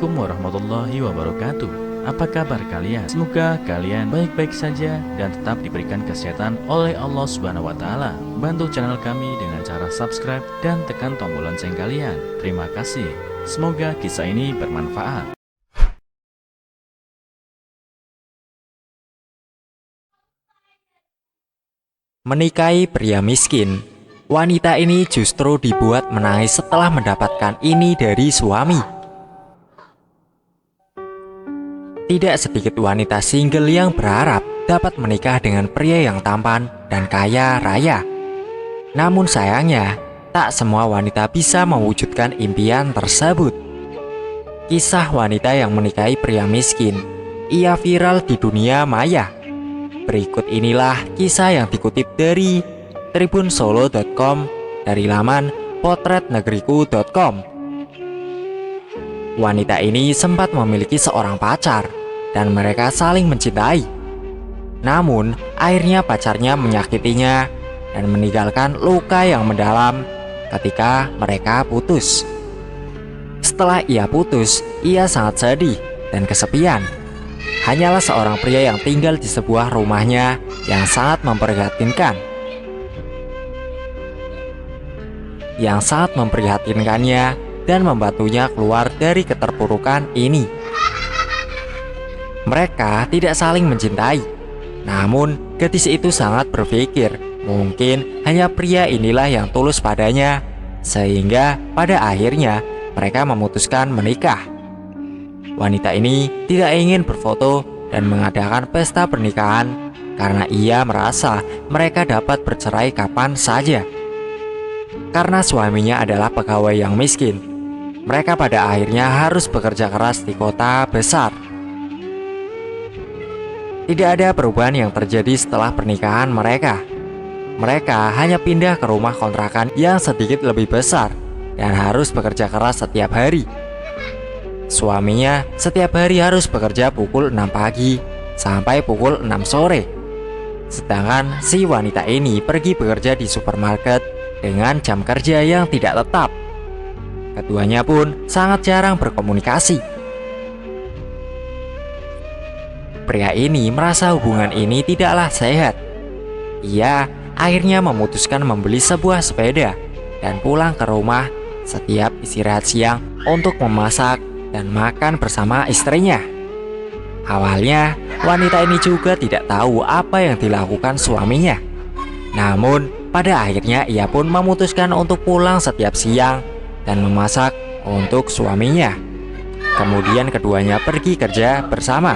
Assalamualaikum warahmatullahi wabarakatuh. Apa kabar kalian? Semoga kalian baik-baik saja dan tetap diberikan kesehatan oleh Allah Subhanahu wa taala. Bantu channel kami dengan cara subscribe dan tekan tombol lonceng kalian. Terima kasih. Semoga kisah ini bermanfaat. Menikahi pria miskin. Wanita ini justru dibuat menangis setelah mendapatkan ini dari suami. Tidak sedikit wanita single yang berharap dapat menikah dengan pria yang tampan dan kaya raya. Namun sayangnya, tak semua wanita bisa mewujudkan impian tersebut. Kisah wanita yang menikahi pria miskin, ia viral di dunia maya. Berikut inilah kisah yang dikutip dari tribunsolo.com dari laman potretnegeriku.com. Wanita ini sempat memiliki seorang pacar dan mereka saling mencintai. Namun, akhirnya pacarnya menyakitinya dan meninggalkan luka yang mendalam ketika mereka putus. Setelah ia putus, ia sangat sedih dan kesepian. Hanyalah seorang pria yang tinggal di sebuah rumahnya yang sangat memprihatinkannya dan membantunya keluar dari keterpurukan ini. Mereka tidak saling mencintai. Namun, gadis itu sangat berpikir mungkin hanya pria inilah yang tulus padanya, sehingga pada akhirnya mereka memutuskan menikah. Wanita ini tidak ingin berfoto dan mengadakan pesta pernikahan karena ia merasa mereka dapat bercerai kapan saja. Karena suaminya adalah pegawai yang miskin, mereka pada akhirnya harus bekerja keras di kota besar. Tidak ada perubahan yang terjadi setelah pernikahan mereka. Mereka hanya pindah ke rumah kontrakan yang sedikit lebih besar dan harus bekerja keras setiap hari. Suaminya setiap hari harus bekerja pukul 6 pagi sampai pukul 6 sore. Sedangkan si wanita ini pergi bekerja di supermarket dengan jam kerja yang tidak tetap. Keduanya pun sangat jarang berkomunikasi. Pria ini merasa hubungan ini tidaklah sehat. Ia akhirnya memutuskan membeli sebuah sepeda dan pulang ke rumah setiap istirahat siang untuk memasak dan makan bersama istrinya. Awalnya, wanita ini juga tidak tahu apa yang dilakukan suaminya. Namun, pada akhirnya ia pun memutuskan untuk pulang setiap siang dan memasak untuk suaminya. Kemudian keduanya pergi kerja bersama.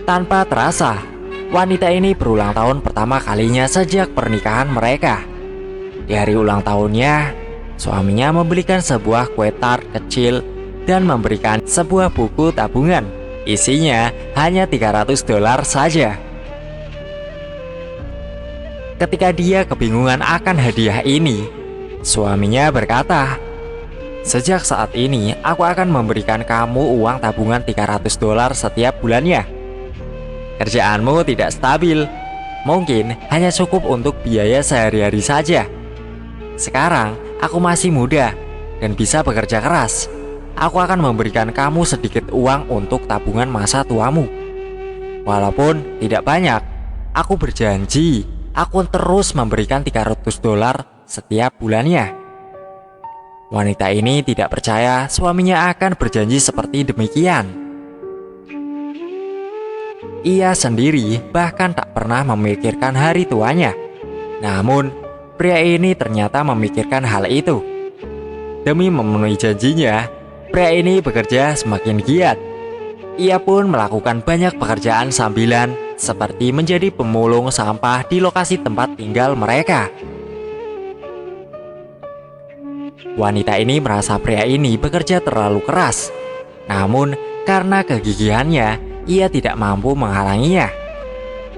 Tanpa terasa, wanita ini berulang tahun pertama kalinya sejak pernikahan mereka. Di hari ulang tahunnya, suaminya membelikan sebuah kue tart kecil dan memberikan sebuah buku tabungan. Isinya hanya $300 saja. Ketika dia kebingungan akan hadiah ini, suaminya berkata, "Sejak saat ini aku akan memberikan kamu uang tabungan $300 setiap bulannya. Kerjaanmu tidak stabil, mungkin hanya cukup untuk biaya sehari-hari saja. Sekarang aku masih muda dan bisa bekerja keras. Aku akan memberikan kamu sedikit uang untuk tabungan masa tuamu. Walaupun tidak banyak, aku berjanji aku terus memberikan $300 setiap bulannya." Wanita ini tidak percaya suaminya akan berjanji seperti demikian. Ia sendiri bahkan tak pernah memikirkan hari tuanya. Namun, pria ini ternyata memikirkan hal itu. Demi memenuhi janjinya, pria ini bekerja semakin giat. Ia pun melakukan banyak pekerjaan sambilan seperti menjadi pemulung sampah di lokasi tempat tinggal mereka. Wanita ini merasa pria ini bekerja terlalu keras. Namun, karena kegigihannya, ia tidak mampu menghalanginya.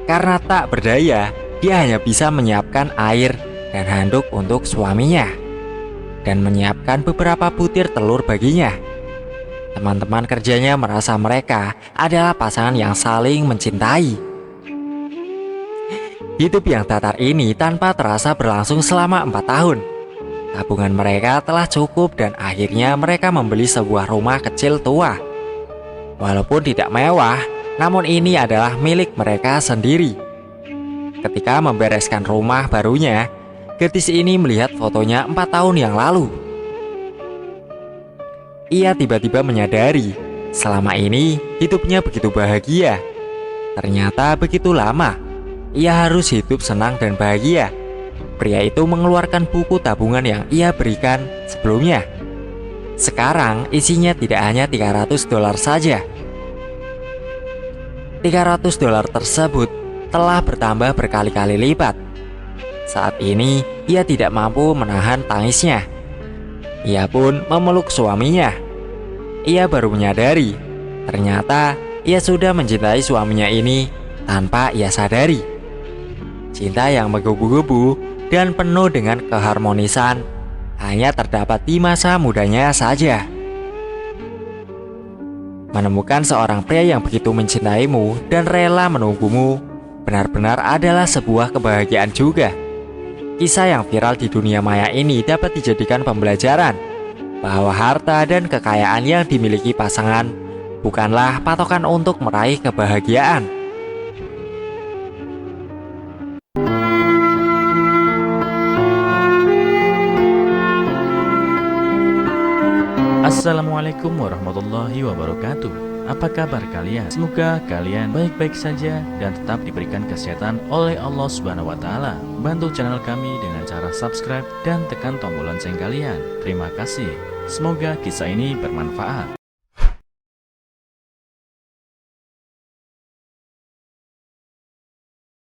Karena tak berdaya, dia hanya bisa menyiapkan air dan handuk untuk suaminya dan menyiapkan beberapa butir telur baginya. Teman-teman kerjanya merasa mereka adalah pasangan yang saling mencintai. Hidup yang datar ini tanpa terasa berlangsung selama 4 tahun. Tabungan mereka telah cukup dan akhirnya mereka membeli sebuah rumah kecil tua. Walaupun tidak mewah, namun ini adalah milik mereka sendiri. Ketika membereskan rumah barunya, gadis ini melihat fotonya 4 tahun yang lalu. Ia tiba-tiba menyadari, selama ini hidupnya begitu bahagia. Ternyata begitu lama, ia harus hidup senang dan bahagia. Pria itu mengeluarkan buku tabungan yang ia berikan sebelumnya. Sekarang isinya tidak hanya $300 saja. $300 tersebut telah bertambah berkali-kali lipat. Saat ini ia tidak mampu menahan tangisnya. Ia pun memeluk suaminya. Ia baru menyadari, ternyata ia sudah mencintai suaminya ini tanpa ia sadari. Cinta yang menggebu-gebu dan penuh dengan keharmonisan hanya terdapat di masa mudanya saja. Menemukan seorang pria yang begitu mencintaimu dan rela menunggumu benar-benar adalah sebuah kebahagiaan juga. Kisah yang viral di dunia maya ini dapat dijadikan pembelajaran bahwa harta dan kekayaan yang dimiliki pasangan bukanlah patokan untuk meraih kebahagiaan. Assalamualaikum warahmatullahi wabarakatuh. Apa kabar kalian? Semoga kalian baik-baik saja dan tetap diberikan kesehatan oleh Allah Subhanahu wa taala. Bantu channel kami dengan cara subscribe dan tekan tombol lonceng kalian. Terima kasih. Semoga kisah ini bermanfaat.